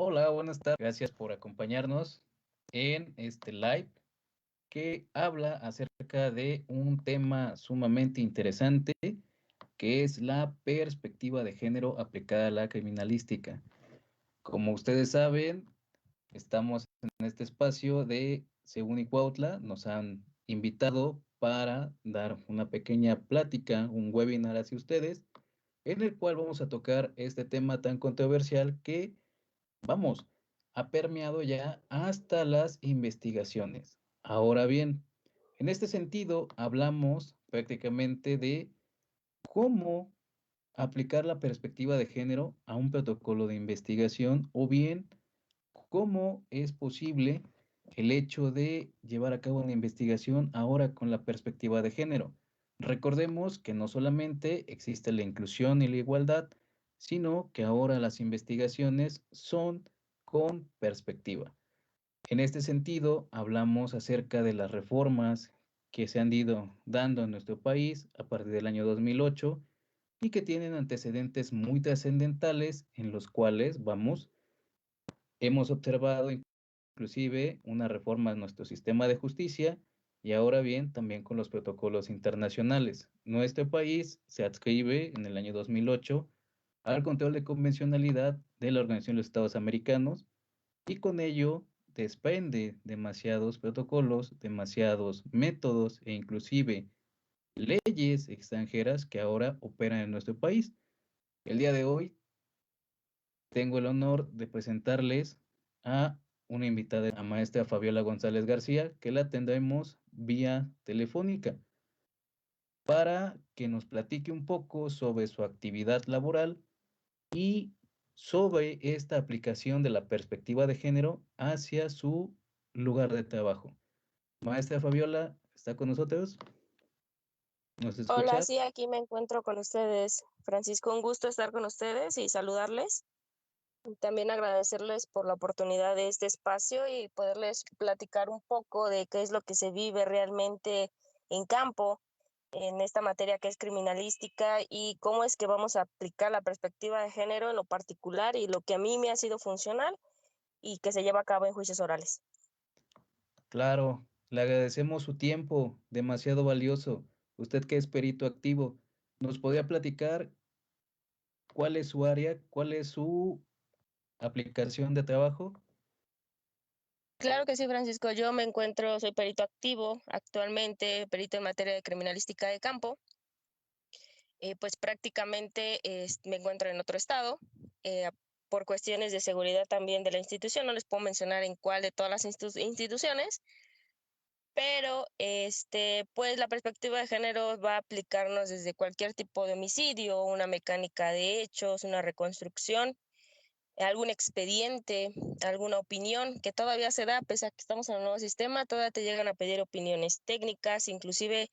Hola, buenas tardes. Gracias por acompañarnos en este live que habla acerca de un tema sumamente interesante que es la perspectiva de género aplicada a la criminalística. Como ustedes saben, estamos en este espacio de Según y Cuautla. Nos han invitado para dar una pequeña plática, un webinar hacia ustedes, en el cual vamos a tocar este tema tan controversial que vamos, ha permeado ya hasta las investigaciones. Ahora bien, en este sentido, hablamos prácticamente de cómo aplicar la perspectiva de género a un protocolo de investigación o bien cómo es posible el hecho de llevar a cabo una investigación ahora con la perspectiva de género. Recordemos que no solamente existe la inclusión y la igualdad, sino que ahora las investigaciones son con perspectiva. En este sentido, hablamos acerca de las reformas que se han ido dando en nuestro país a partir del año 2008 y que tienen antecedentes muy trascendentales en los cuales, hemos observado inclusive una reforma en nuestro sistema de justicia y ahora bien también con los protocolos internacionales. Nuestro país se adscribe en el año 2008 al control de convencionalidad de la Organización de los Estados Americanos y con ello desprende demasiados protocolos, demasiados métodos e inclusive leyes extranjeras que ahora operan en nuestro país. El día de hoy tengo el honor de presentarles a una invitada, a maestra Fabiola González García, que la tendremos vía telefónica para que nos platique un poco sobre su actividad laboral y sobre esta aplicación de la perspectiva de género hacia su lugar de trabajo. Maestra Fabiola, ¿está con nosotros? ¿Nos Hola, escucha? sí, aquí me encuentro con ustedes. Francisco, un gusto estar con ustedes y saludarles. También agradecerles por la oportunidad de este espacio y poderles platicar un poco de qué es lo que se vive realmente en campo en esta materia que es criminalística y cómo es que vamos a aplicar la perspectiva de género en lo particular y lo que a mí me ha sido funcional y que se lleva a cabo en juicios orales. Claro, le agradecemos su tiempo, demasiado valioso. Usted que es perito activo, ¿nos podría platicar cuál es su área, cuál es su aplicación de trabajo? Claro que sí, Francisco. Yo me encuentro, soy perito activo, actualmente perito en materia de criminalística de campo. Pues prácticamente me encuentro en otro estado. Por cuestiones de seguridad también de la institución, no les puedo mencionar en cuál de todas las instituciones, pero pues la perspectiva de género va a aplicarnos desde cualquier tipo de homicidio, una mecánica de hechos, una reconstrucción, algún expediente, alguna opinión que todavía se da, pese a que estamos en el nuevo sistema, todavía te llegan a pedir opiniones técnicas, inclusive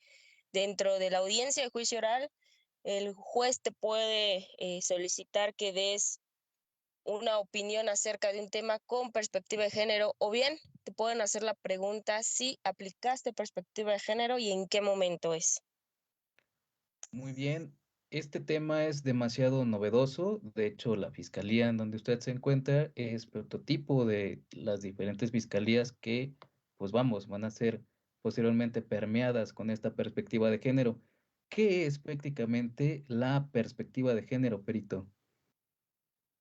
dentro de la audiencia de juicio oral, el juez te puede solicitar que des una opinión acerca de un tema con perspectiva de género, o bien te pueden hacer la pregunta si aplicaste perspectiva de género y en qué momento es. Muy bien, este tema es demasiado novedoso. De hecho, la fiscalía en donde usted se encuentra es prototipo de las diferentes fiscalías que, van a ser posteriormente permeadas con esta perspectiva de género. ¿Qué es prácticamente la perspectiva de género, perito?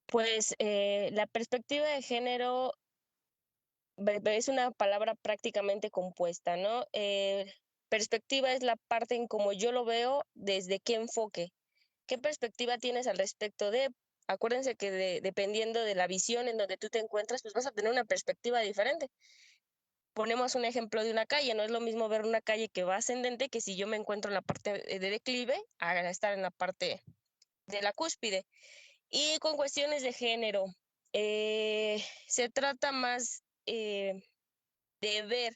Pues la perspectiva de género es una palabra prácticamente compuesta, ¿no? Perspectiva es la parte en cómo yo lo veo, desde qué enfoque. ¿Qué perspectiva tienes al respecto de? Acuérdense que dependiendo de la visión en donde tú te encuentras, pues vas a tener una perspectiva diferente. Ponemos un ejemplo de una calle, no es lo mismo ver una calle que va ascendente que si yo me encuentro en la parte de declive a estar en la parte de la cúspide. Y con cuestiones de género, se trata más de ver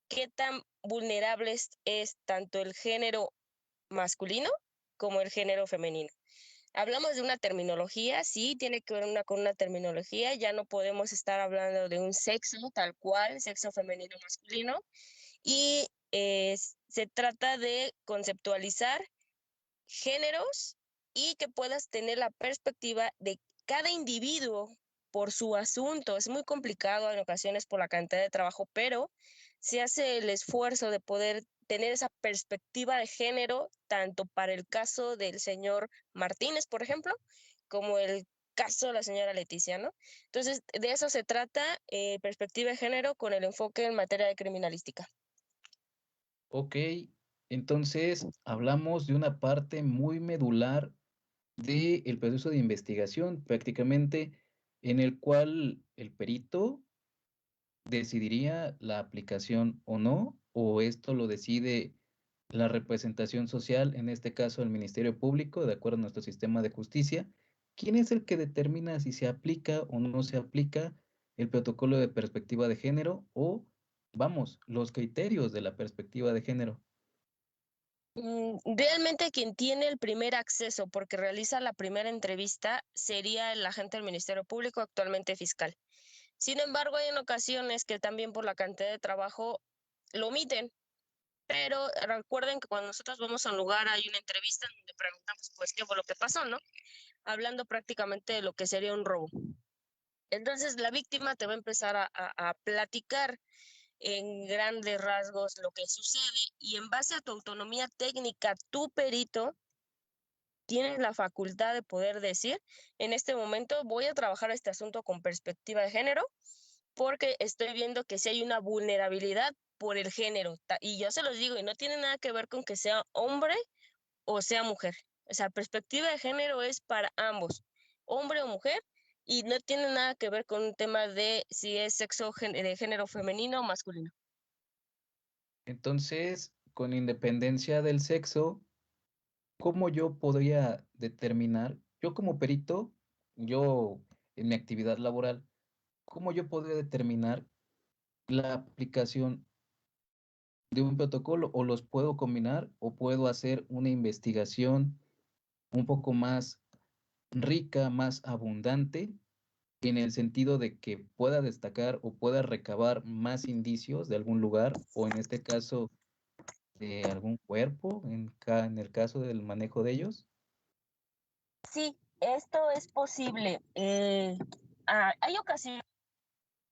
qué tan vulnerables es tanto el género masculino como el género femenino. Hablamos de una terminología, sí, tiene que ver con una terminología, ya no podemos estar hablando de un sexo tal cual, sexo femenino o masculino, y se trata de conceptualizar géneros y que puedas tener la perspectiva de cada individuo por su asunto. Es muy complicado en ocasiones por la cantidad de trabajo, pero se hace el esfuerzo de poder tener esa perspectiva de género, tanto para el caso del señor Martínez, por ejemplo, como el caso de la señora Leticia, ¿no? Entonces, de eso se trata, perspectiva de género con el enfoque en materia de criminalística. Ok, entonces hablamos de una parte muy medular del proceso de investigación, prácticamente en el cual el perito decidiría la aplicación o no, o esto lo decide la representación social, en este caso el Ministerio Público, de acuerdo a nuestro sistema de justicia. ¿Quién es el que determina si se aplica o no se aplica el protocolo de perspectiva de género o, vamos, los criterios de la perspectiva de género? Realmente quien tiene el primer acceso porque realiza la primera entrevista sería el agente del Ministerio Público, actualmente fiscal. Sin embargo, hay en ocasiones que también por la cantidad de trabajo lo omiten, pero recuerden que cuando nosotros vamos a un lugar hay una entrevista donde preguntamos pues qué fue lo que pasó, ¿no? Hablando prácticamente de lo que sería un robo. Entonces la víctima te va a empezar a platicar en grandes rasgos lo que sucede y en base a tu autonomía técnica, tu perito tienes la facultad de poder decir, en este momento voy a trabajar este asunto con perspectiva de género porque estoy viendo que sí hay una vulnerabilidad por el género. Y yo se los digo, y no tiene nada que ver con que sea hombre o sea mujer. O sea, perspectiva de género es para ambos, hombre o mujer, y no tiene nada que ver con un tema de si es sexo de género femenino o masculino. Entonces, con independencia del sexo, ¿cómo yo podría determinar, yo como perito, yo en mi actividad laboral, cómo yo podría determinar la aplicación de un protocolo o los puedo combinar o puedo hacer una investigación un poco más rica, más abundante, en el sentido de que pueda destacar o pueda recabar más indicios de algún lugar o en este caso de algún cuerpo, en el caso del manejo de ellos? Sí, esto es posible. Hay ocasiones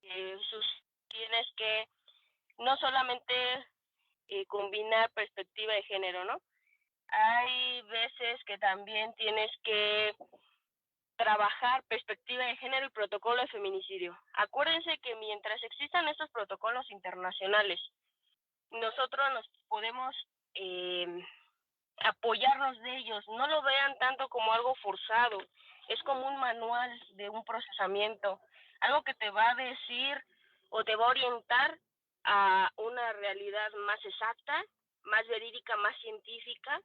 que tienes que no solamente combinar perspectiva de género, ¿no? Hay veces que también tienes que trabajar perspectiva de género y protocolo de feminicidio. Acuérdense que mientras existan estos protocolos internacionales, nosotros nos podemos eh, apoyarnos de ellos. No lo vean tanto como algo forzado, es como un manual de un procesamiento, algo que te va a decir o te va a orientar a una realidad más exacta, más verídica, más científica,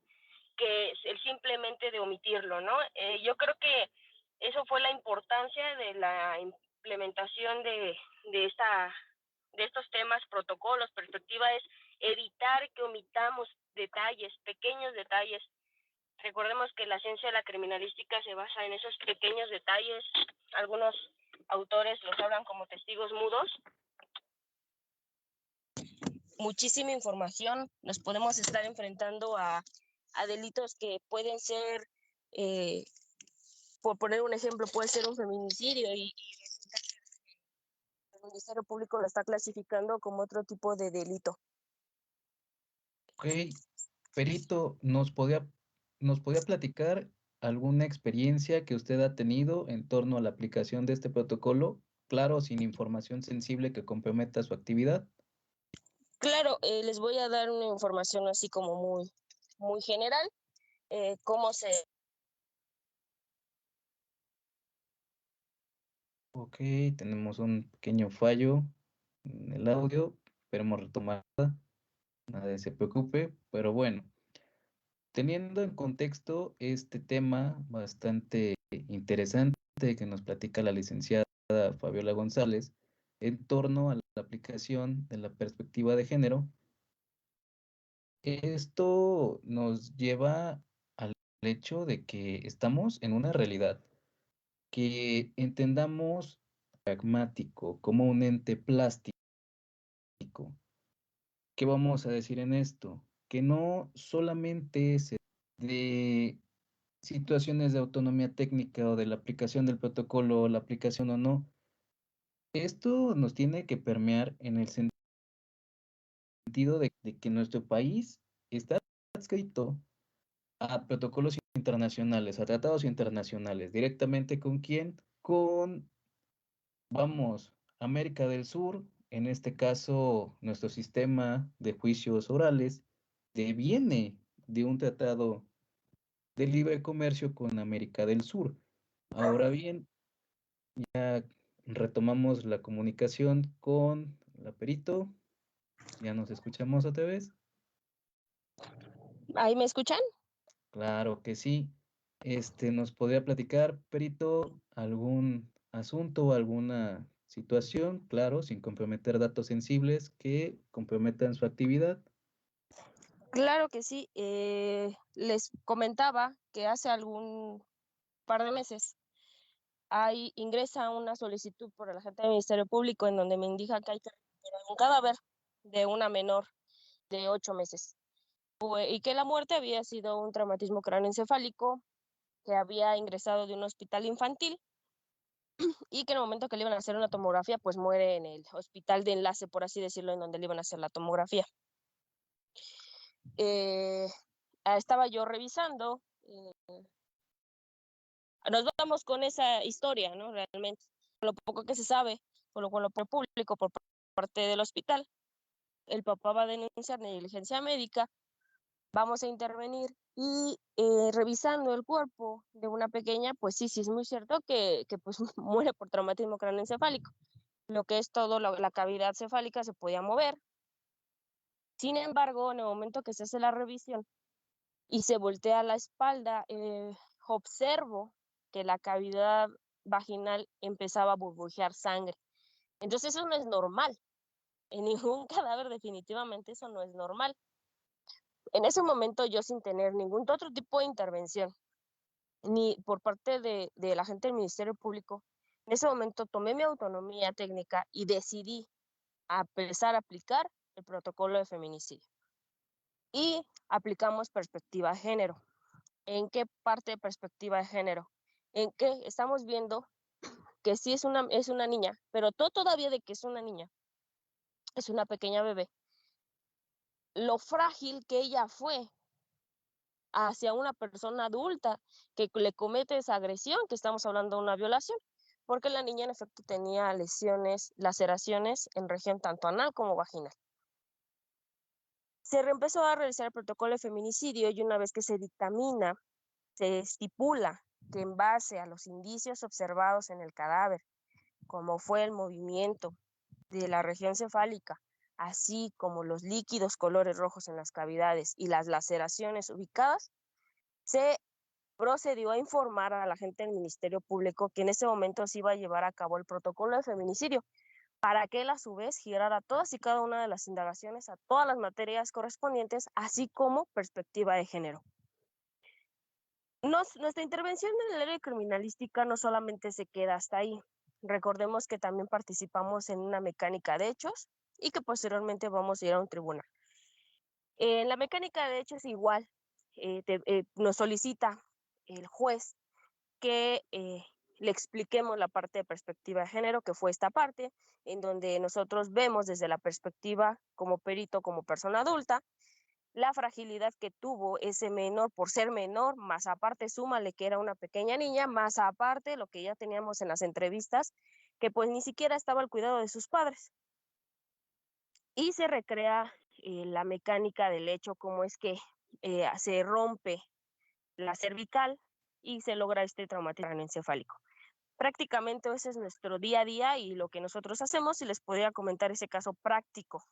que el simplemente de omitirlo, ¿no? Yo creo que eso fue la importancia de la implementación de estos temas, protocolos, perspectiva, es evitar que omitamos detalles, pequeños detalles. Recordemos que la ciencia de la criminalística se basa en esos pequeños detalles. Algunos autores los hablan como testigos mudos. Muchísima información, nos podemos estar enfrentando a delitos que pueden ser, por poner un ejemplo, puede ser un feminicidio y el Ministerio Público lo está clasificando como otro tipo de delito. Ok, perito, ¿nos podía platicar alguna experiencia que usted ha tenido en torno a la aplicación de este protocolo? Claro, sin información sensible que comprometa su actividad. Claro, les voy a dar una información así como muy general, cómo se... Ok, tenemos un pequeño fallo en el audio, esperemos retomar, nadie se preocupe, pero bueno, teniendo en contexto este tema bastante interesante que nos platica la licenciada Fabiola González en torno a la aplicación de la perspectiva de género, esto nos lleva al hecho de que estamos en una realidad que entendamos pragmático como un ente plástico. ¿Qué vamos a decir en esto? Que no solamente se de situaciones de autonomía técnica o de la aplicación del protocolo, o la aplicación o no. Esto nos tiene que permear en el sentido de que nuestro país está adscrito a protocolos internacionales, a tratados internacionales. ¿Directamente con quién? Con, vamos, América del Sur, en este caso, nuestro sistema de juicios orales deviene de un tratado de libre comercio con América del Sur. Ahora bien, ya retomamos la comunicación con la perito. ¿Ya nos escuchamos otra vez? ¿Ahí me escuchan? Claro que sí. ¿Nos podría platicar, perito, algún asunto o alguna situación, claro, sin comprometer datos sensibles que comprometan su actividad? Claro que sí. Les comentaba que hace algún par de meses ahí ingresa una solicitud por el agente del Ministerio Público en donde me indica que hay que recuperar un cadáver de una menor de 8 meses y que la muerte había sido un traumatismo cráneoencefálico, que había ingresado de un hospital infantil y que en el momento que le iban a hacer una tomografía, pues muere en el hospital de enlace, por así decirlo, en donde le iban a hacer la tomografía. Eh, Estaba yo revisando, nos vamos con esa historia, ¿no? Realmente, lo poco que se sabe, con lo público por parte del hospital, el papá va a denunciar negligencia médica, vamos a intervenir y revisando el cuerpo de una pequeña, pues sí, sí es muy cierto que pues muere por traumatismo craneoencefálico. Lo que es todo, la cavidad cefálica se podía mover. Sin embargo, en el momento que se hace la revisión y se voltea la espalda, observo que la cavidad vaginal empezaba a burbujear sangre. Entonces eso no es normal. En ningún cadáver definitivamente eso no es normal. En ese momento yo sin tener ningún otro tipo de intervención, ni por parte de la gente del Ministerio Público, en ese momento tomé mi autonomía técnica y decidí empezar a aplicar el protocolo de feminicidio. Y aplicamos perspectiva de género. ¿En qué parte de perspectiva de género? En que estamos viendo que sí es una niña, pero todavía de que es una niña, es una pequeña bebé, lo frágil que ella fue hacia una persona adulta que le comete esa agresión, que estamos hablando de una violación, porque la niña en efecto tenía lesiones, laceraciones en región tanto anal como vaginal. Se empezó a realizar el protocolo de feminicidio y una vez que se dictamina, se estipula que en base a los indicios observados en el cadáver, como fue el movimiento de la región cefálica, así como los líquidos colores rojos en las cavidades y las laceraciones ubicadas, se procedió a informar a la gente del Ministerio Público que en ese momento se iba a llevar a cabo el protocolo de feminicidio, para que él a su vez girara todas y cada una de las indagaciones a todas las materias correspondientes, así como perspectiva de género. Nuestra intervención en el área criminalística no solamente se queda hasta ahí. Recordemos que también participamos en una mecánica de hechos y que posteriormente vamos a ir a un tribunal. En la mecánica de hechos igual, nos solicita el juez que le expliquemos la parte de perspectiva de género, que fue esta parte, en donde nosotros vemos desde la perspectiva como perito, como persona adulta, la fragilidad que tuvo ese menor por ser menor, más aparte súmale que era una pequeña niña, más aparte lo que ya teníamos en las entrevistas, que pues ni siquiera estaba al cuidado de sus padres. Y se recrea la mecánica del hecho, cómo es que se rompe la cervical y se logra este traumatismo encefálico. Prácticamente ese es nuestro día a día y lo que nosotros hacemos, y les podría comentar ese caso práctico.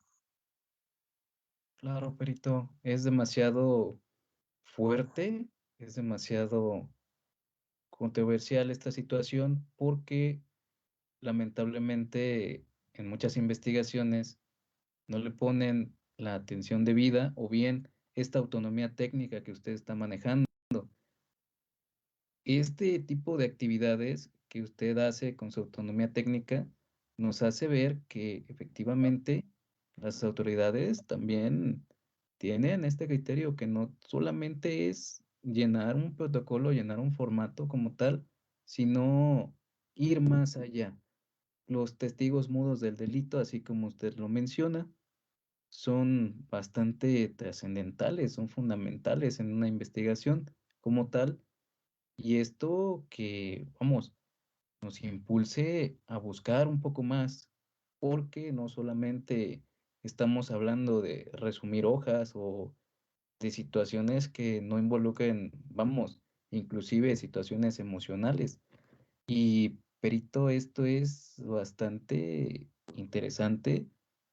Claro, perito, es demasiado fuerte, es demasiado controversial esta situación porque lamentablemente en muchas investigaciones no le ponen la atención debida o bien esta autonomía técnica que usted está manejando. Este tipo de actividades que usted hace con su autonomía técnica nos hace ver que efectivamente las autoridades también tienen este criterio que no solamente es llenar un protocolo, llenar un formato como tal, sino ir más allá. Los testigos mudos del delito, así como usted lo menciona, son bastante trascendentales, son fundamentales en una investigación como tal, y esto que, vamos, nos impulse a buscar un poco más, porque no solamente estamos hablando de resumir hojas o de situaciones que no involucren, vamos, inclusive situaciones emocionales. Y Perito, esto es bastante interesante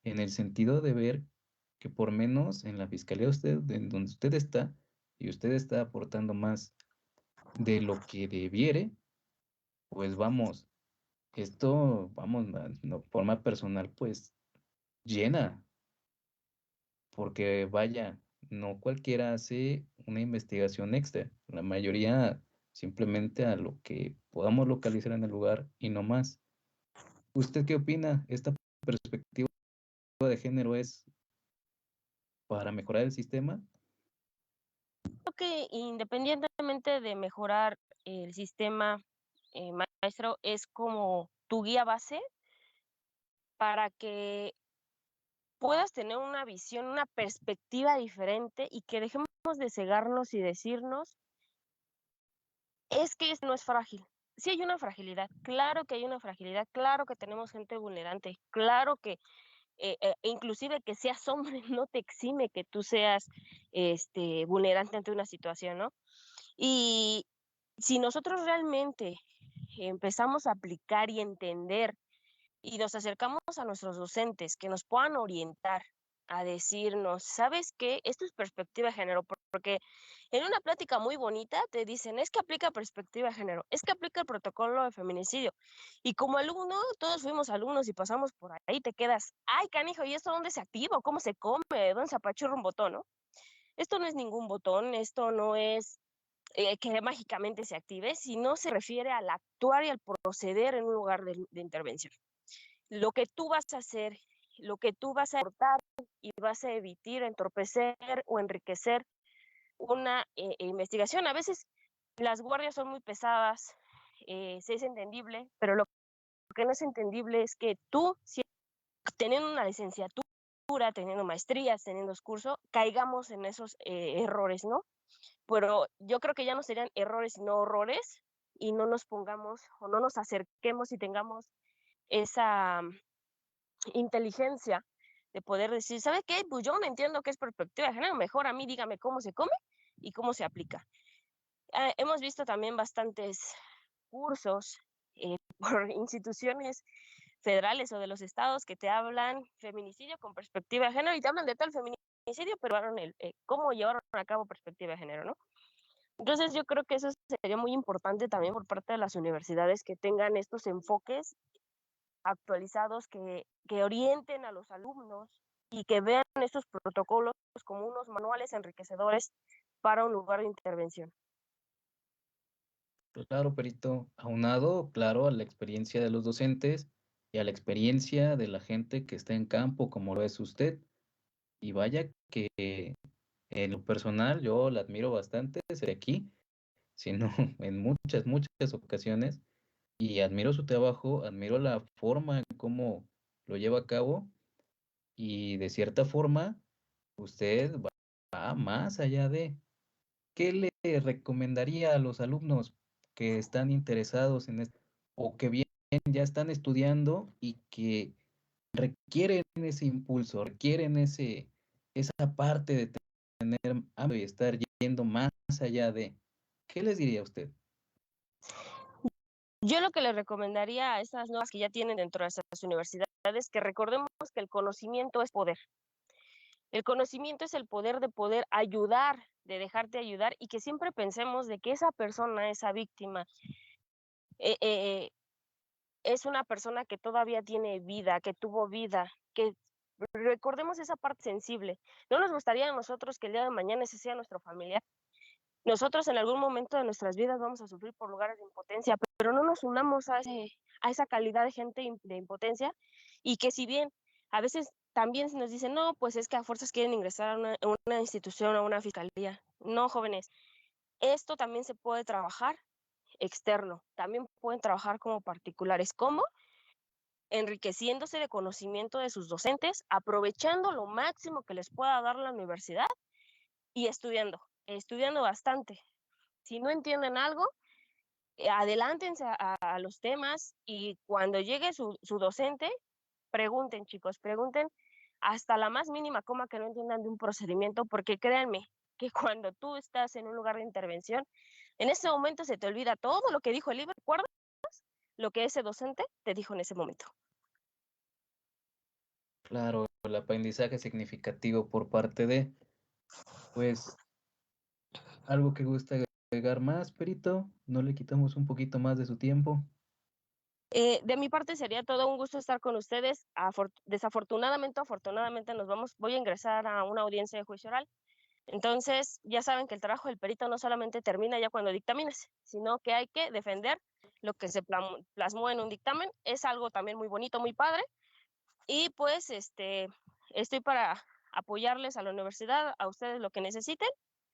en el sentido de ver que por menos en la fiscalía usted, en donde usted está, y usted está aportando más de lo que debiere, pues vamos, esto, vamos, no, forma personal, pues llena, porque vaya, no cualquiera hace una investigación extra, la mayoría simplemente a lo que podamos localizar en el lugar y no más. ¿Usted qué opina? ¿Esta perspectiva de género es para mejorar el sistema? Creo que independientemente de mejorar el sistema, maestro, es como tu guía base para que puedas tener una visión, una perspectiva diferente y que dejemos de cegarnos y decirnos, es que esto no es frágil. Sí hay una fragilidad, claro que hay una fragilidad, claro que tenemos gente vulnerante, claro que inclusive que seas hombre no te exime que tú seas vulnerante ante una situación, ¿no? Y si nosotros realmente empezamos a aplicar y entender y nos acercamos a nuestros docentes que nos puedan orientar a decirnos, ¿sabes qué? Esto es perspectiva de género, porque en una plática muy bonita te dicen, es que aplica perspectiva de género, es que aplica el protocolo de feminicidio. Y como alumno, todos fuimos alumnos y pasamos por ahí, te quedas, ay, canijo, ¿y esto dónde se activa? ¿Cómo se come? ¿Dónde se apachurra un botón, no? Esto no es ningún botón, esto no es que mágicamente se active, sino se refiere al actuar y al proceder en un lugar de intervención. Lo que tú vas a hacer, lo que tú vas a aportar y vas a evitar entorpecer o enriquecer una investigación. A veces las guardias son muy pesadas, sí es entendible, pero lo que no es entendible es que tú, si, teniendo una licenciatura, teniendo maestrías, teniendo curso, caigamos en esos errores, ¿no? Pero yo creo que ya no serían errores, sino horrores, y no nos pongamos o no nos acerquemos y tengamos esa inteligencia de poder decir, ¿sabe qué? Pues yo no entiendo qué es perspectiva de género, mejor a mí dígame cómo se come y cómo se aplica. Hemos visto también bastantes cursos por instituciones federales o de los estados que te hablan feminicidio con perspectiva de género y te hablan de tal feminicidio, pero cómo llevaron a cabo perspectiva de género, ¿no? Entonces yo creo que eso sería muy importante también por parte de las universidades que tengan estos enfoques actualizados que orienten a los alumnos y que vean estos protocolos como unos manuales enriquecedores para un lugar de intervención. Claro, Perito, aunado, claro, a la experiencia de los docentes y a la experiencia de la gente que está en campo, como lo es usted. Y vaya que en lo personal yo la admiro bastante desde aquí, sino en muchas, muchas ocasiones, y admiro su trabajo, admiro la forma en cómo lo lleva a cabo, y de cierta forma usted va más allá de. ¿Qué le recomendaría a los alumnos que están interesados en esto o que bien ya están estudiando y que requieren ese impulso, requieren esa parte de tener hambre y estar yendo más allá de? ¿Qué les diría a usted? Yo lo que le recomendaría a estas nuevas que ya tienen dentro de estas universidades, que recordemos que el conocimiento es poder. El conocimiento es el poder de poder ayudar, de dejarte ayudar y que siempre pensemos de que esa persona, esa víctima, eh, eh, es una persona que todavía tiene vida, que tuvo vida, que recordemos esa parte sensible. No nos gustaría a nosotros que el día de mañana ese sea nuestro familiar. Nosotros en algún momento de nuestras vidas vamos a sufrir por lugares de impotencia, pero no nos unamos a esa calidad de gente de impotencia y que si bien a veces también nos dicen, no, pues es que a fuerzas quieren ingresar a una institución, a una fiscalía. No, jóvenes, Esto también se puede trabajar externo, también pueden trabajar como particulares. ¿Cómo? Enriqueciéndose de conocimiento de sus docentes, aprovechando lo máximo que les pueda dar la universidad y estudiando bastante. Si no entienden algo, adelántense a los temas y cuando llegue su docente, pregunten, chicos, pregunten hasta la más mínima coma que no entiendan de un procedimiento, porque créanme que cuando tú estás en un lugar de intervención, en ese momento se te olvida todo lo que dijo el libro, ¿recuerdas lo que ese docente te dijo en ese momento? Claro, el aprendizaje significativo por parte de, pues, algo que gusta agregar más, Perito, no le quitamos un poquito más de su tiempo. De mi parte sería todo un gusto estar con ustedes. Desafortunadamente, afortunadamente voy a ingresar a una audiencia de juicio oral. Entonces, ya saben que el trabajo del perito no solamente termina ya cuando dictamines, sino que hay que defender lo que se plasmó en un dictamen. Es algo también muy bonito, muy padre. Y pues, estoy para apoyarles a la universidad, a ustedes lo que necesiten,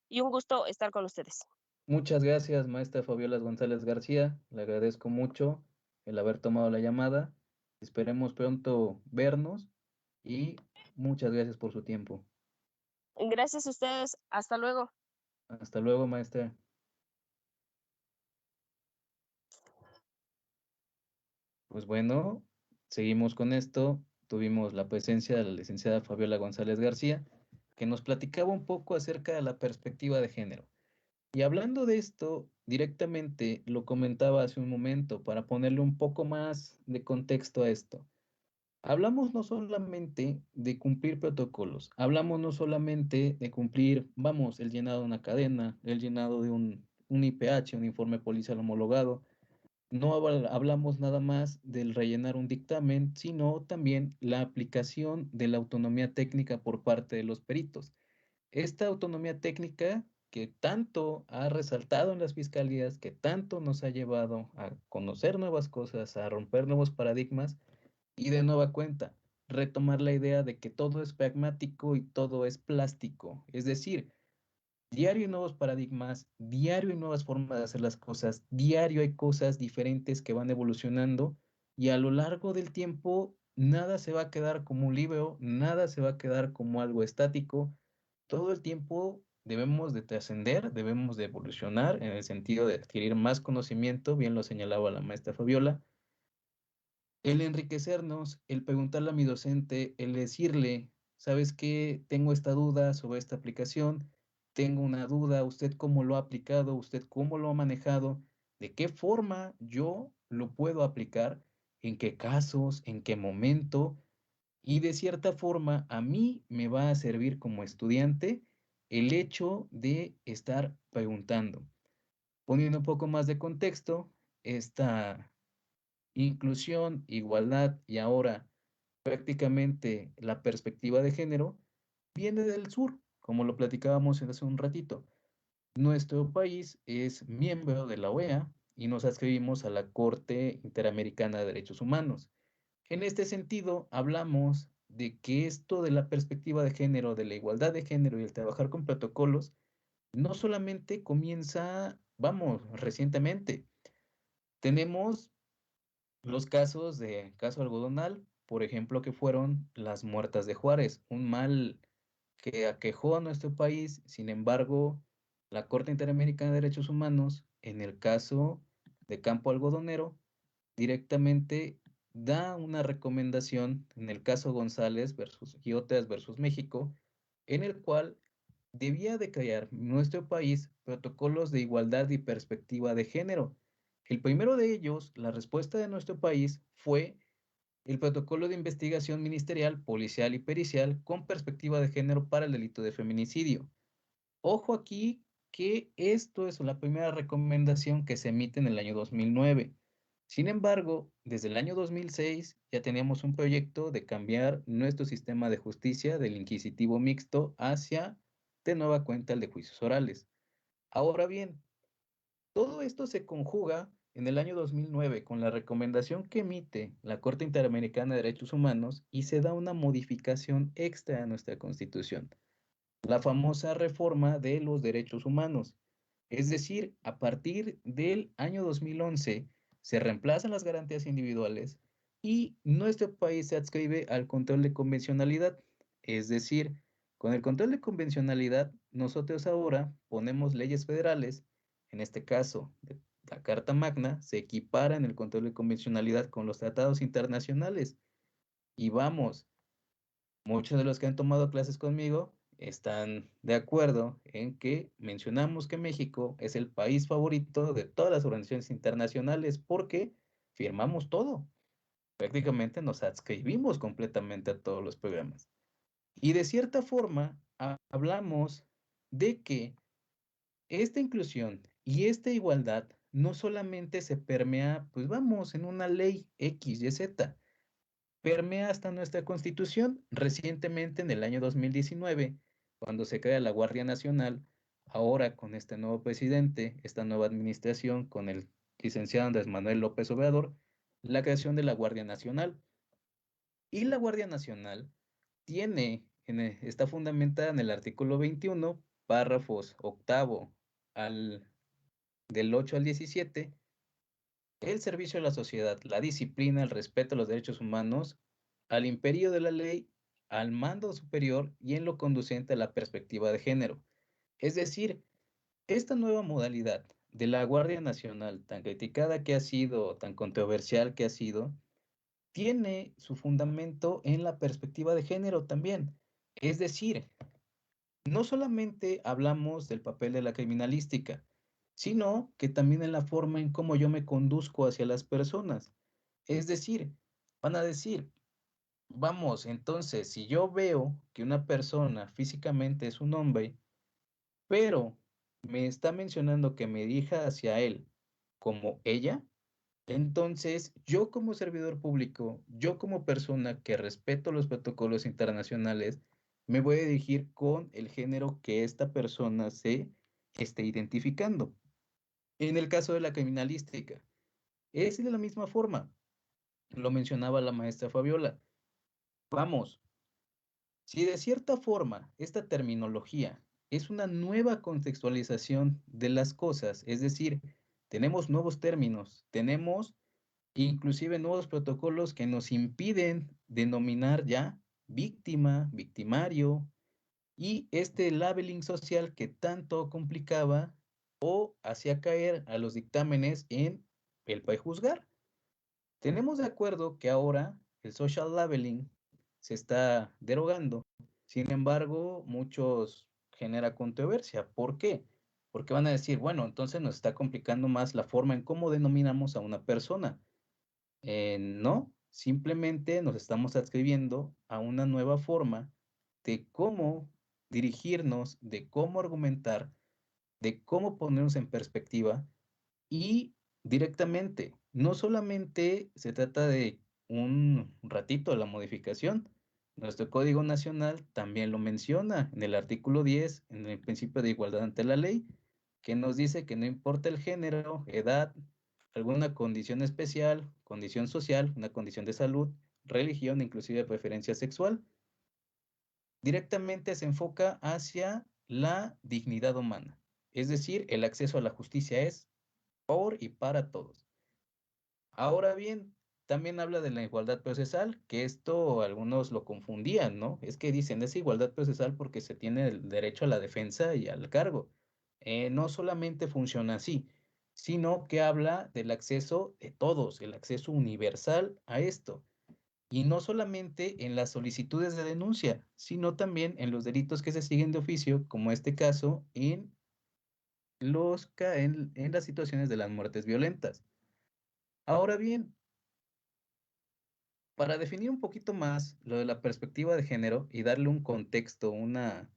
y un gusto estar con ustedes. Muchas gracias, maestra Fabiola González García. Le agradezco mucho el haber tomado la llamada. Esperemos pronto vernos y muchas gracias por su tiempo. Gracias a ustedes. Hasta luego. Hasta luego, maestra. Pues bueno, seguimos con esto. Tuvimos la presencia de la licenciada Fabiola González García, que nos platicaba un poco acerca de la perspectiva de género. Y hablando de esto, directamente lo comentaba hace un momento para ponerle un poco más de contexto a esto. Hablamos no solamente de cumplir protocolos, hablamos no solamente de cumplir, vamos, el llenado de una cadena, el llenado de un IPH, un informe policial homologado. No hablamos nada más del rellenar un dictamen, sino también la aplicación de la autonomía técnica por parte de los peritos. Esta autonomía técnica que tanto ha resaltado en las fiscalías, que tanto nos ha llevado a conocer nuevas cosas, a romper nuevos paradigmas y de nueva cuenta, retomar la idea de que todo es pragmático y todo es plástico. Es decir, diario hay nuevos paradigmas, diario hay nuevas formas de hacer las cosas, diario hay cosas diferentes que van evolucionando y a lo largo del tiempo nada se va a quedar como un libro, nada se va a quedar como algo estático. Todo el tiempo debemos de trascender, debemos de evolucionar en el sentido de adquirir más conocimiento, bien lo señalaba la maestra Fabiola, el enriquecernos, el preguntarle a mi docente, el decirle, ¿sabes qué? Tengo esta duda sobre esta aplicación, tengo una duda, ¿usted cómo lo ha aplicado? ¿Usted cómo lo ha manejado? ¿De qué forma yo lo puedo aplicar? ¿En qué casos? ¿En qué momento? Y de cierta forma, a mí me va a servir como estudiante el hecho de estar preguntando. Poniendo un poco más de contexto, esta inclusión, igualdad y ahora prácticamente la perspectiva de género viene del sur, como lo platicábamos hace un ratito. Nuestro país es miembro de la OEA y nos adscribimos a la Corte Interamericana de Derechos Humanos. En este sentido, hablamos de que esto de la perspectiva de género, de la igualdad de género y el trabajar con protocolos, no solamente comienza, vamos, recientemente. Tenemos los casos de caso algodonal, por ejemplo, que fueron las muertas de Juárez, un mal que aquejó a nuestro país. Sin embargo, la Corte Interamericana de Derechos Humanos, en el caso de Campo Algodonero, directamente da una recomendación en el caso González versus y otras versus México, en el cual debía de crear nuestro país protocolos de igualdad y perspectiva de género. El primero de ellos, la respuesta de nuestro país fue el protocolo de investigación ministerial, policial y pericial con perspectiva de género para el delito de feminicidio. Ojo aquí que esto es la primera recomendación que se emite en el año 2009. Sin embargo, desde el año 2006 ya teníamos un proyecto de cambiar nuestro sistema de justicia del inquisitivo mixto hacia, de nueva cuenta, el de juicios orales. Ahora bien, todo esto se conjuga en el año 2009 con la recomendación que emite la Corte Interamericana de Derechos Humanos y se da una modificación extra a nuestra Constitución, la famosa reforma de los derechos humanos, Es decir, a partir del año 2011 se reemplazan las garantías individuales y nuestro país se adscribe al control de convencionalidad. Es decir, con el control de convencionalidad, nosotros ahora ponemos leyes federales, en este caso, la Carta Magna, se equipara en el control de convencionalidad con los tratados internacionales. Y vamos, muchos de los que han tomado clases conmigo están de acuerdo en que mencionamos que México es el país favorito de todas las organizaciones internacionales porque firmamos todo. Prácticamente nos adscribimos completamente a todos los programas. Y de cierta forma hablamos de que esta inclusión y esta igualdad no solamente se permea, pues vamos, en una ley X, Y, Z, permea hasta nuestra Constitución. Recientemente, en el año 2019, cuando se crea la Guardia Nacional, ahora con este nuevo presidente, esta nueva administración, con el licenciado Andrés Manuel López Obrador, la creación de la Guardia Nacional. Y la Guardia Nacional está fundamentada en el artículo 21, párrafos octavo del 8 al 17, el servicio a la sociedad, la disciplina, el respeto a los derechos humanos, al imperio de la ley, al mando superior y en lo conducente a la perspectiva de género. Es decir, esta nueva modalidad de la Guardia Nacional, tan criticada que ha sido, tan controversial que ha sido, tiene su fundamento en la perspectiva de género también. Es decir, no solamente hablamos del papel de la criminalística, sino que también en la forma en cómo yo me conduzco hacia las personas. Es decir, van a decir, vamos, entonces, si yo veo que una persona físicamente es un hombre, pero me está mencionando que me dirija hacia él como ella, entonces yo como servidor público, yo como persona que respeto los protocolos internacionales, me voy a dirigir con el género que esta persona se esté identificando. En el caso de la criminalística, es de la misma forma, lo mencionaba la maestra Fabiola. Vamos, si de cierta forma esta terminología es una nueva contextualización de las cosas, es decir, tenemos nuevos términos, tenemos inclusive nuevos protocolos que nos impiden denominar ya víctima, victimario y este labeling social que tanto complicaba o hacía caer a los dictámenes en el prejuzgar. Tenemos de acuerdo que ahora el social labeling se está derogando. Sin embargo, muchos genera controversia. ¿Por qué? Porque van a decir, bueno, entonces nos está complicando más la forma en cómo denominamos a una persona. No, simplemente nos estamos adscribiendo a una nueva forma de cómo dirigirnos, de cómo argumentar, de cómo ponernos en perspectiva y directamente, no solamente se trata de un ratito de la modificación, nuestro Código Nacional también lo menciona en el artículo 10, en el principio de igualdad ante la ley, que nos dice que no importa el género, edad, alguna condición especial, condición social, una condición de salud, religión, inclusive preferencia sexual, directamente se enfoca hacia la dignidad humana. Es decir, el acceso a la justicia es por y para todos. Ahora bien, también habla de la igualdad procesal, que esto algunos lo confundían, ¿no? Es que dicen, es igualdad procesal porque se tiene el derecho a la defensa y al cargo. No solamente funciona así, sino que habla del acceso de todos, el acceso universal a esto. Y no solamente en las solicitudes de denuncia, sino también en los delitos que se siguen de oficio, como este caso, en las situaciones de las muertes violentas. Ahora bien, para definir un poquito más lo de la perspectiva de género y darle un contexto, una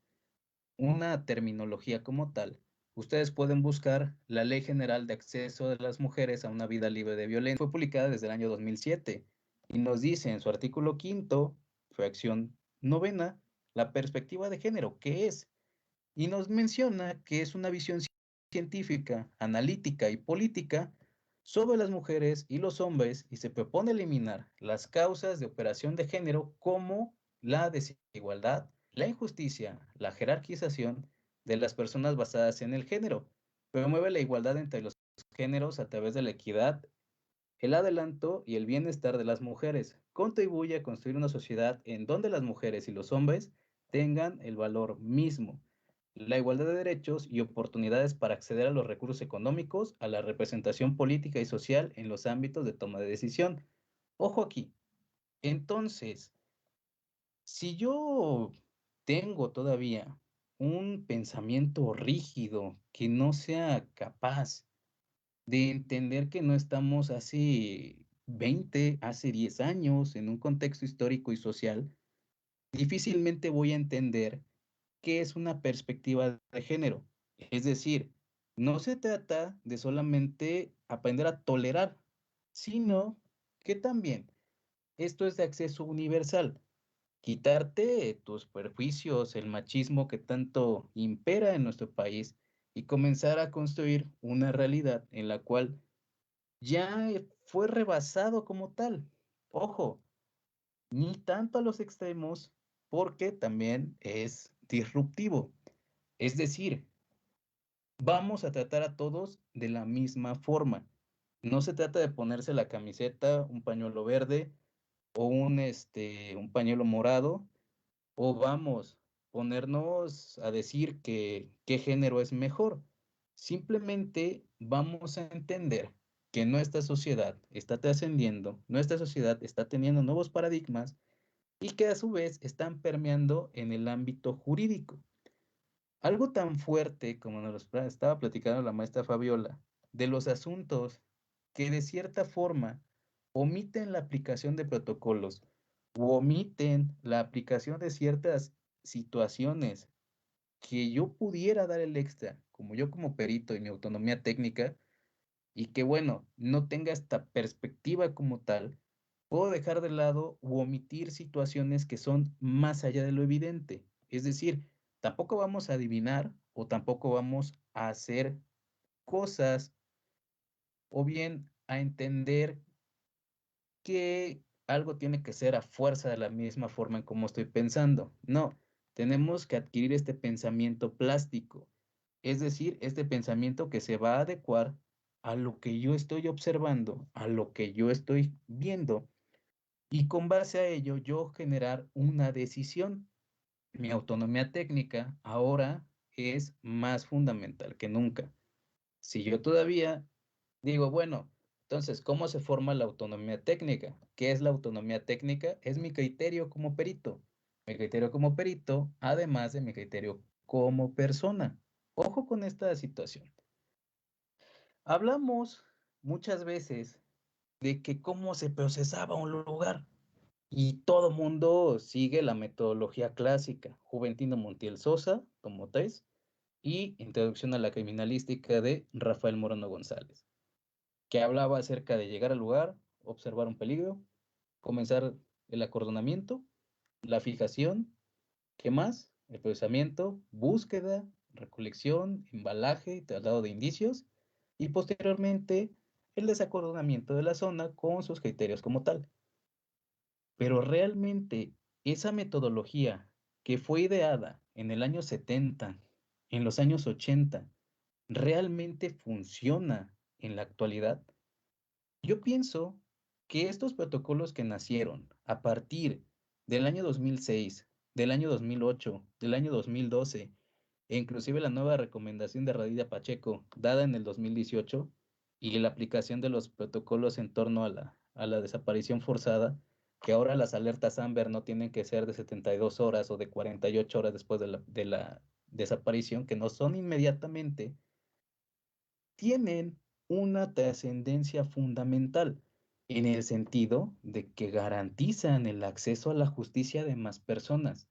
terminología como tal, ustedes pueden buscar la Ley General de Acceso de las Mujeres a una Vida Libre de Violencia. Fue publicada desde el año 2007 y nos dice en su artículo quinto, fracción novena, la perspectiva de género, ¿qué es? Y nos menciona que es una visión científica, analítica y política sobre las mujeres y los hombres y se propone eliminar las causas de operación de género como la desigualdad, la injusticia, la jerarquización de las personas basadas en el género. Promueve la igualdad entre los géneros a través de la equidad, el adelanto y el bienestar de las mujeres. Contribuye a construir una sociedad en donde las mujeres y los hombres tengan el valor mismo, la igualdad de derechos y oportunidades para acceder a los recursos económicos, a la representación política y social en los ámbitos de toma de decisión. Ojo aquí. Entonces, si yo tengo todavía un pensamiento rígido que no sea capaz de entender que no estamos hace 20, hace 10 años en un contexto histórico y social, difícilmente voy a entender qué es una perspectiva de género. Es decir, no se trata de solamente aprender a tolerar, sino que también esto es de acceso universal. Quitarte tus prejuicios, el machismo que tanto impera en nuestro país y comenzar a construir una realidad en la cual ya fue rebasado como tal. Ojo, ni tanto a los extremos, porque también es disruptivo. Es decir, vamos a tratar a todos de la misma forma. No se trata de ponerse la camiseta, un pañuelo verde o un pañuelo morado, o vamos, ponernos a decir que qué género es mejor. Simplemente vamos a entender que nuestra sociedad está trascendiendo, nuestra sociedad está teniendo nuevos paradigmas y que a su vez están permeando en el ámbito jurídico. Algo tan fuerte como nos lo estaba platicando la maestra Fabiola, de los asuntos que de cierta forma omiten la aplicación de protocolos o omiten la aplicación de ciertas situaciones que yo pudiera dar el extra, como yo como perito y mi autonomía técnica, y que bueno, no tenga esta perspectiva como tal, puedo dejar de lado u omitir situaciones que son más allá de lo evidente. Es decir, tampoco vamos a adivinar o tampoco vamos a hacer cosas o bien a entender que algo tiene que ser a fuerza de la misma forma en como estoy pensando. No, tenemos que adquirir este pensamiento plástico, es decir, este pensamiento que se va a adecuar a lo que yo estoy observando, a lo que yo estoy viendo, y con base a ello yo generar una decisión. Mi autonomía técnica ahora es más fundamental que nunca. Si yo todavía digo, bueno, entonces, ¿cómo se forma la autonomía técnica? ¿Qué es la autonomía técnica? Es mi criterio como perito. Mi criterio como perito, además de mi criterio como persona. Ojo con esta situación. Hablamos muchas veces de que cómo se procesaba un lugar y todo mundo sigue la metodología clásica. Juventino Montiel Sosa, tomo 3, y Introducción a la Criminalística de Rafael Moreno González, que hablaba acerca de llegar al lugar, observar un peligro, comenzar el acordonamiento, la fijación, ¿qué más? El procesamiento, búsqueda, recolección, embalaje, traslado de indicios y posteriormente el desacordonamiento de la zona con sus criterios como tal. Pero realmente esa metodología que fue ideada en el año 70, en los años 80, ¿realmente funciona en la actualidad? Yo pienso que estos protocolos que nacieron a partir del año 2006, del año 2008, del año 2012, e inclusive la nueva recomendación de Radilla Pacheco dada en el 2018 y la aplicación de los protocolos en torno a la desaparición forzada, que ahora las alertas Amber no tienen que ser de 72 horas o de 48 horas después de la desaparición, que no son inmediatamente, tienen una trascendencia fundamental en el sentido de que garantizan el acceso a la justicia de más personas.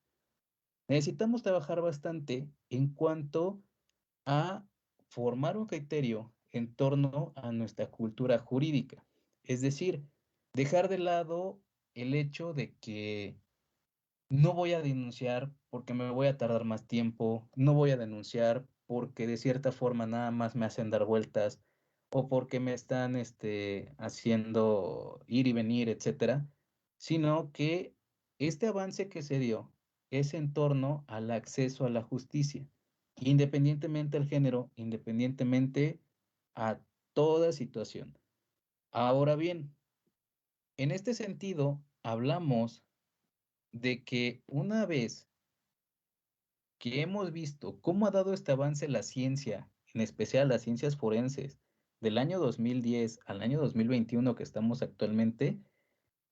Necesitamos trabajar bastante en cuanto a formar un criterio en torno a nuestra cultura jurídica. Es decir, dejar de lado el hecho de que no voy a denunciar porque me voy a tardar más tiempo, no voy a denunciar porque de cierta forma nada más me hacen dar vueltas o porque me están haciendo ir y venir, etcétera, sino que este avance que se dio es en torno al acceso a la justicia. independientemente al género, independientemente a toda situación. Ahora bien, en este sentido, hablamos de que una vez que hemos visto cómo ha dado este avance la ciencia, en especial las ciencias forenses, del año 2010 al año 2021 que estamos actualmente,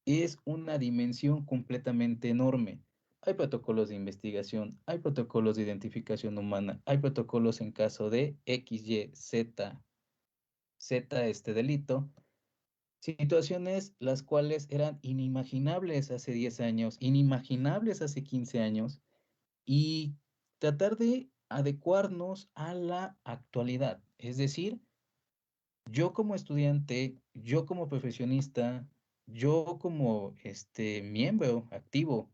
es una dimensión completamente enorme. Hay protocolos de investigación, hay protocolos de identificación humana, hay protocolos en caso de X, Y, Z este delito, situaciones las cuales eran inimaginables hace 10 años, inimaginables hace 15 años, y tratar de adecuarnos a la actualidad. Es decir, yo como estudiante, yo como profesionista, yo como miembro activo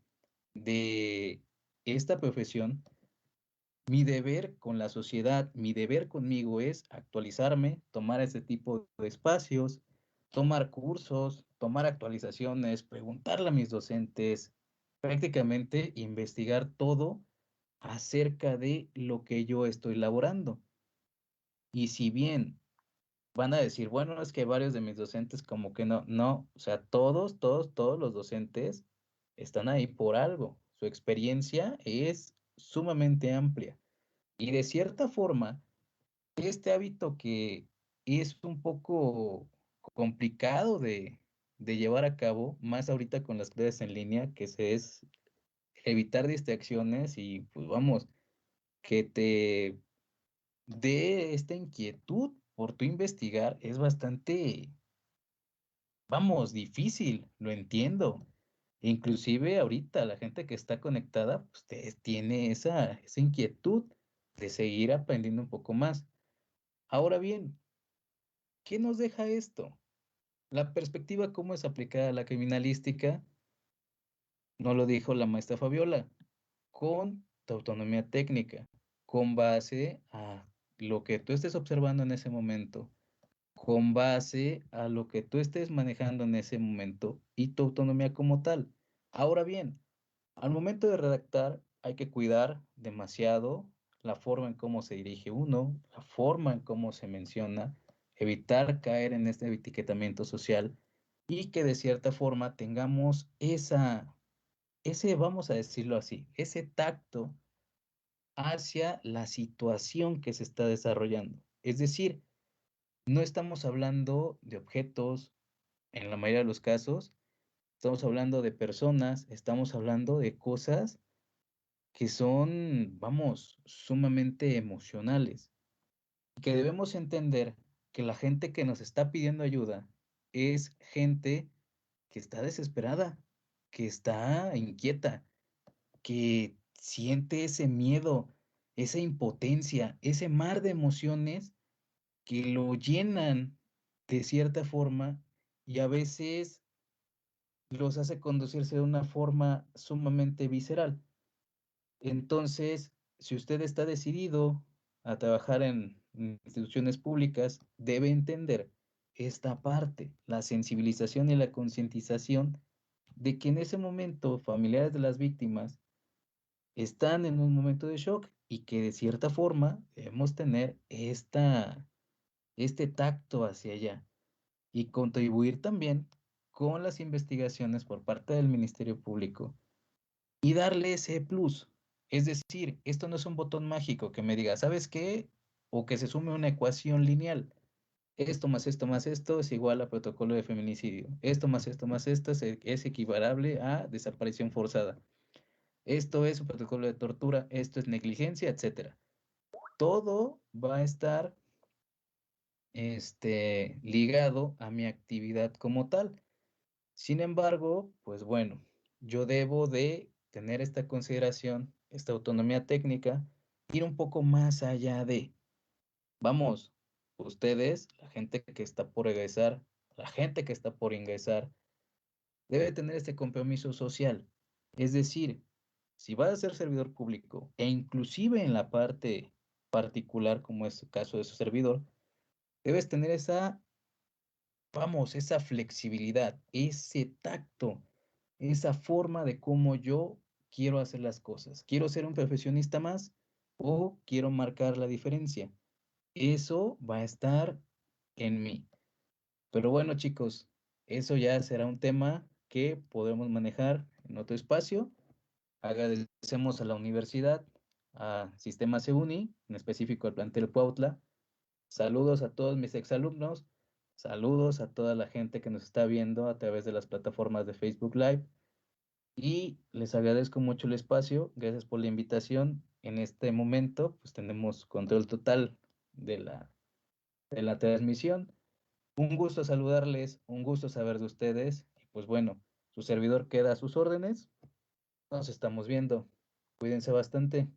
de esta profesión, mi deber con la sociedad, mi deber conmigo es actualizarme, tomar ese tipo de espacios, tomar cursos, tomar actualizaciones, preguntarle a mis docentes, prácticamente investigar todo acerca de lo que yo estoy laborando. Y si bien van a decir, bueno, es que varios de mis docentes como que no, o sea, todos los docentes están ahí por algo. Su experiencia es sumamente amplia. Y de cierta forma, este hábito que es un poco complicado de llevar a cabo, más ahorita con las clases en línea, que es evitar distracciones y pues vamos, que te dé esta inquietud por tu investigar, es bastante, vamos, difícil, lo entiendo. Inclusive ahorita la gente que está conectada, pues tiene esa inquietud de seguir aprendiendo un poco más. Ahora bien, ¿qué nos deja esto? La perspectiva cómo es aplicada a la criminalística, no lo dijo la maestra Fabiola, con tu autonomía técnica, con base a lo que tú estés observando en ese momento, con base a lo que tú estés manejando en ese momento y tu autonomía como tal. Ahora bien, al momento de redactar hay que cuidar demasiado la forma en cómo se dirige uno, la forma en cómo se menciona, evitar caer en este etiquetamiento social y que de cierta forma tengamos ese, vamos a decirlo así, ese tacto hacia la situación que se está desarrollando. Es decir, no estamos hablando de objetos en la mayoría de los casos, estamos hablando de personas, estamos hablando de cosas que son, vamos, sumamente emocionales, que debemos entender que la gente que nos está pidiendo ayuda es gente que está desesperada, que está inquieta, que siente ese miedo, esa impotencia, ese mar de emociones que lo llenan de cierta forma y a veces los hace conducirse de una forma sumamente visceral. Entonces, si usted está decidido a trabajar en instituciones públicas, debe entender esta parte, la sensibilización y la concientización de que en ese momento familiares de las víctimas están en un momento de shock y que de cierta forma debemos tener este tacto hacia allá y contribuir también con las investigaciones por parte del Ministerio Público y darle ese plus. Es decir, esto no es un botón mágico que me diga, ¿sabes qué? O que se sume una ecuación lineal. Esto más esto es igual a protocolo de feminicidio. Esto más esto es equivalable a desaparición forzada. Esto es un protocolo de tortura, esto es negligencia, etcétera. Todo va a estar ligado a mi actividad como tal. Sin embargo, pues bueno, yo debo de tener esta consideración, esta autonomía técnica, ir un poco más allá de, vamos, ustedes, la gente que está por egresar, la gente que está por ingresar, debe tener este compromiso social. Es decir, si vas a ser servidor público e inclusive en la parte particular, como es el caso de su servidor, debes tener esa flexibilidad, ese tacto, esa forma de cómo yo quiero hacer las cosas. ¿Quiero ser un profesionista más? o quiero marcar la diferencia. Eso va a estar en mí. Pero bueno, chicos, eso ya será un tema que podemos manejar en otro espacio. Agradecemos a la universidad, a Sistema CUNY, en específico al plantel Cuautla. Saludos a todos mis exalumnos. Saludos a toda la gente que nos está viendo a través de las plataformas de Facebook Live. Y les agradezco mucho el espacio. Gracias por la invitación. En este momento, pues tenemos control total de la transmisión. Un gusto saludarles, un gusto saber de ustedes. Y pues bueno, su servidor queda a sus órdenes. Nos estamos viendo. Cuídense bastante.